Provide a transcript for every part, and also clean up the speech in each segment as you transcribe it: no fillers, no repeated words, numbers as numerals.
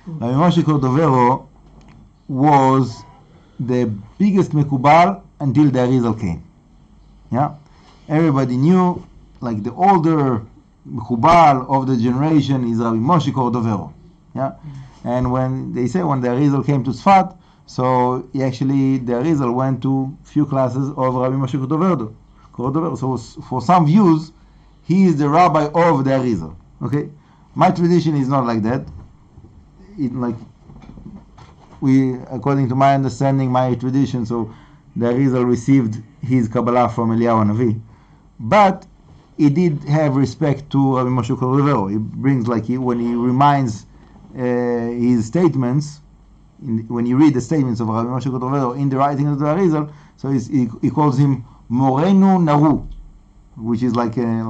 Rabbi Moshe Cordovero was the biggest Mekubal until the Arizal came. Yeah, everybody knew, like the older Mekubal of the generation is Rabbi Moshe Cordovero. Yeah, and when the Arizal came to Tzfat, so the Arizal went to few classes of Rabbi Moshe Cordovero. So for some views, he is the rabbi of the Arizal. Okay, my tradition is not like that. According to my understanding, my tradition, so the Arizal received his Kabbalah from Eliyahu Hanavi, but he did have respect to Rabbi Moshe Cordovero. He brings, when he reminds his statements, when you read the statements of Rabbi Moshe Cordovero in the writing of the Arizal, so he calls him Morenu Naru, which is like a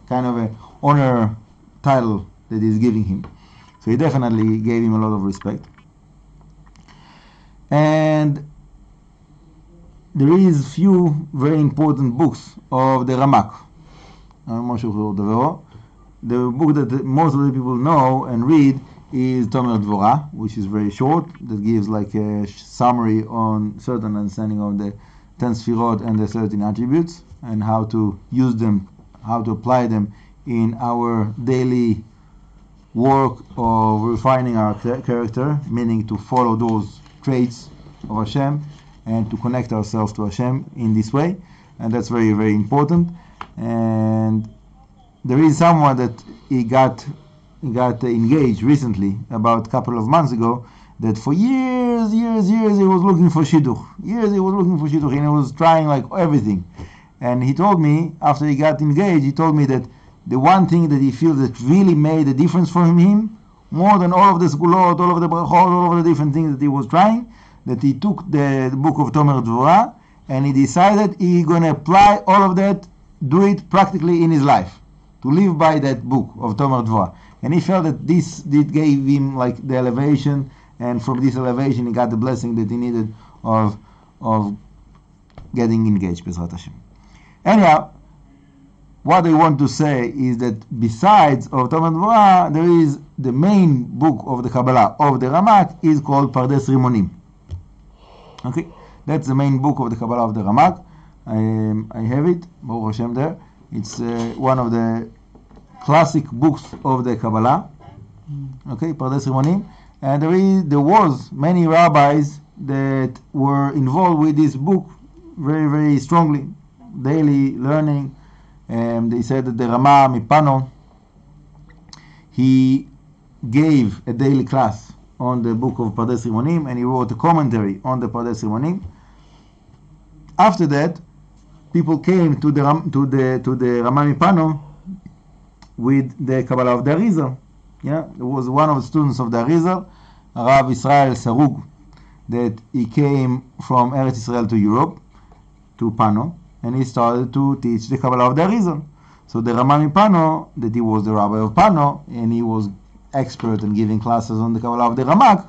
kind of a honor title that he's giving him. So he definitely gave him a lot of respect. And there is few very important books of the Ramak, Moshe Cordovero. The book that most of the people know and read is Devroah, which is very short, that gives like a summary on certain understanding of the 10 Sfirot and the 13 attributes, and how to use them, how to apply them in our daily work of refining our character, meaning to follow those traits of Hashem and to connect ourselves to Hashem in this way, and that's very, very important. And there is someone that he got engaged recently, about a couple of months ago, that for years he was looking for shidduch. And he was trying like everything. And he told me, after he got engaged, he told me that the one thing that he feels that really made a difference for him, more than all of the sgulot, all of the brachot, all of the different things that he was trying, that he took the book of Devroah and he decided he's going to apply all of that, do it practically in his life, to live by that book of Devroah. And he felt that this gave him like the elevation, and from this elevation he got the blessing that he needed of getting engaged, Bezrat Hashem. Anyhow, what I want to say is that besides of Devroah, there is the main book of the Kabbalah of the Ramak is called Pardes Rimonim. Okay, that's the main book of the Kabbalah of the Ramak. I have it, Baruch Hashem, there. It's one of the classic books of the Kabbalah. Okay, Pardes Rimonim. And there was many rabbis that were involved with this book very, very strongly, daily learning. They said that the Rama Mipano, he gave a daily class on the book of Pardes Rimonim, and he wrote a commentary on the Pardes Rimonim. After that, people came to the Rama Mipano with the Kabbalah of the Arizal. Yeah, there was one of the students of the Arizal, Rav Israel Sarug, that he came from Eretz Israel to Europe, to Pano, and he started to teach the Kabbalah of the Arizal. So the Ramah Pano, that he was the rabbi of Pano, and he was expert in giving classes on the Kabbalah of the Ramak,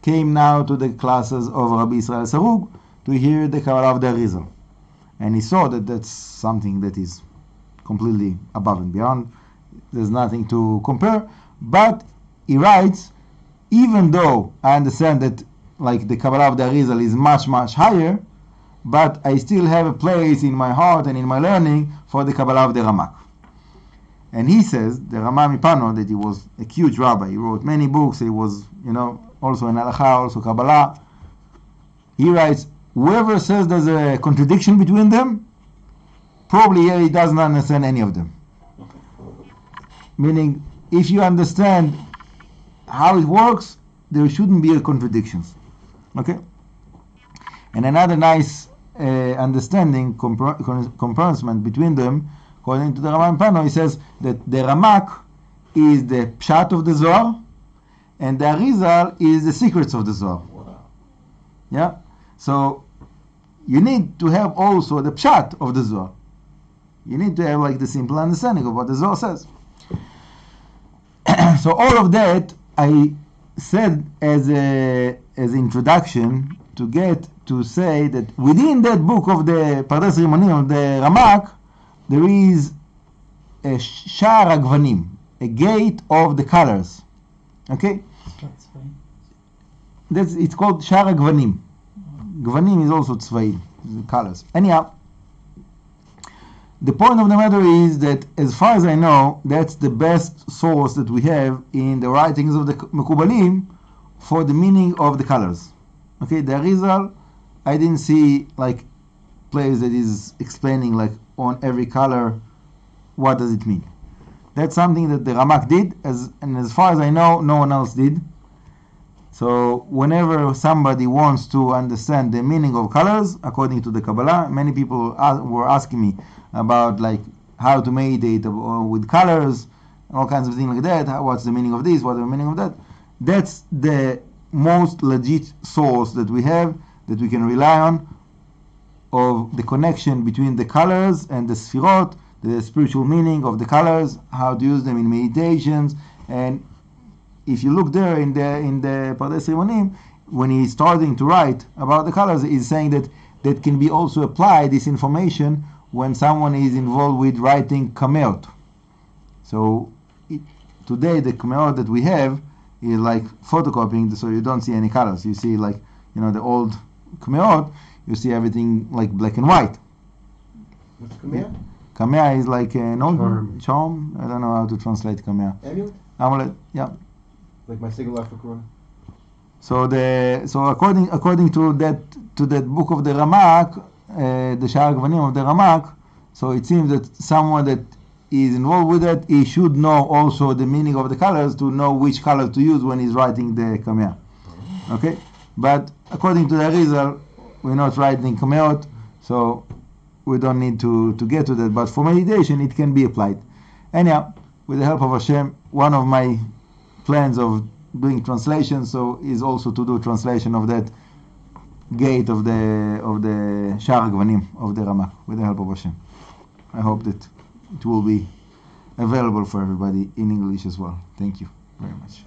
came now to the classes of Rabbi Israel Sarug to hear the Kabbalah of the Arizal. And he saw that that's something that is completely above and beyond. There's nothing to compare. But he writes, even though I understand that like the Kabbalah of the Arizal is much, much higher, but I still have a place in my heart and in my learning for the Kabbalah of the Ramak. And he says, the Ramah Mipano, that he was a huge rabbi, he wrote many books, he was, also in Halakha, also Kabbalah. He writes, whoever says there's a contradiction between them, probably he doesn't understand any of them. Meaning, if you understand how it works, there shouldn't be contradictions. Okay? And another nice understanding, comparison between them, according to the Ramah Pano, he says that the Ramak is the Pshat of the Zohar, and the Arizal is the secrets of the Zohar. Yeah? So, you need to have also the Pshat of the Zohar. You need to have like the simple understanding of what the Zohar says. So all of that I said as introduction to get to say that within that book of the Pardes Rimonim of the Ramak, there is a Sha'ar HaGvanim, a gate of the colors. Okay? It's called Shara Gvanim. Gvanim is also tzvaim, colors. Anyhow, the point of the matter is that, as far as I know, that's the best source that we have in the writings of the Mekubalim for the meaning of the colors. Okay, the Arizal, I didn't see like place that is explaining like on every color what does it mean. That's something that the Ramak did, and as far as I know, no one else did. So whenever somebody wants to understand the meaning of colors according to the Kabbalah, many people were asking me about like how to meditate with colors, all kinds of things like that. What's the meaning of this? What's the meaning of that? That's the most legit source that we have, that we can rely on, of the connection between the colors and the sfirot, the spiritual meaning of the colors, how to use them in meditations. And if you look there in the Pardes Rimonim, when he's starting to write about the colors, he's saying that can be also applied, this information, when someone is involved with writing kameot. So today the kameot that we have is like photocopying, so you don't see any colors. You see like, the old kameot, you see everything like black and white. What's kamea? Kamea is like an old charm. I don't know how to translate kamea. Amulet, yeah. Like my single life for Corona. So according to that book of the Ramak, the Sha'ar Gvanim of the Ramak, so it seems that someone that is involved with that, he should know also the meaning of the colors to know which color to use when he's writing the Kamea. Okay? But according to the Arizal, we're not writing Kameot, so we don't need to get to that. But for meditation, it can be applied. Anyhow, with the help of Hashem, one of my plans of doing translation is also to do translation of that gate of the Sha'ar Gvanim of the Ramak with the help of Hashem. I hope that it will be available for everybody in English as well. Thank you very much.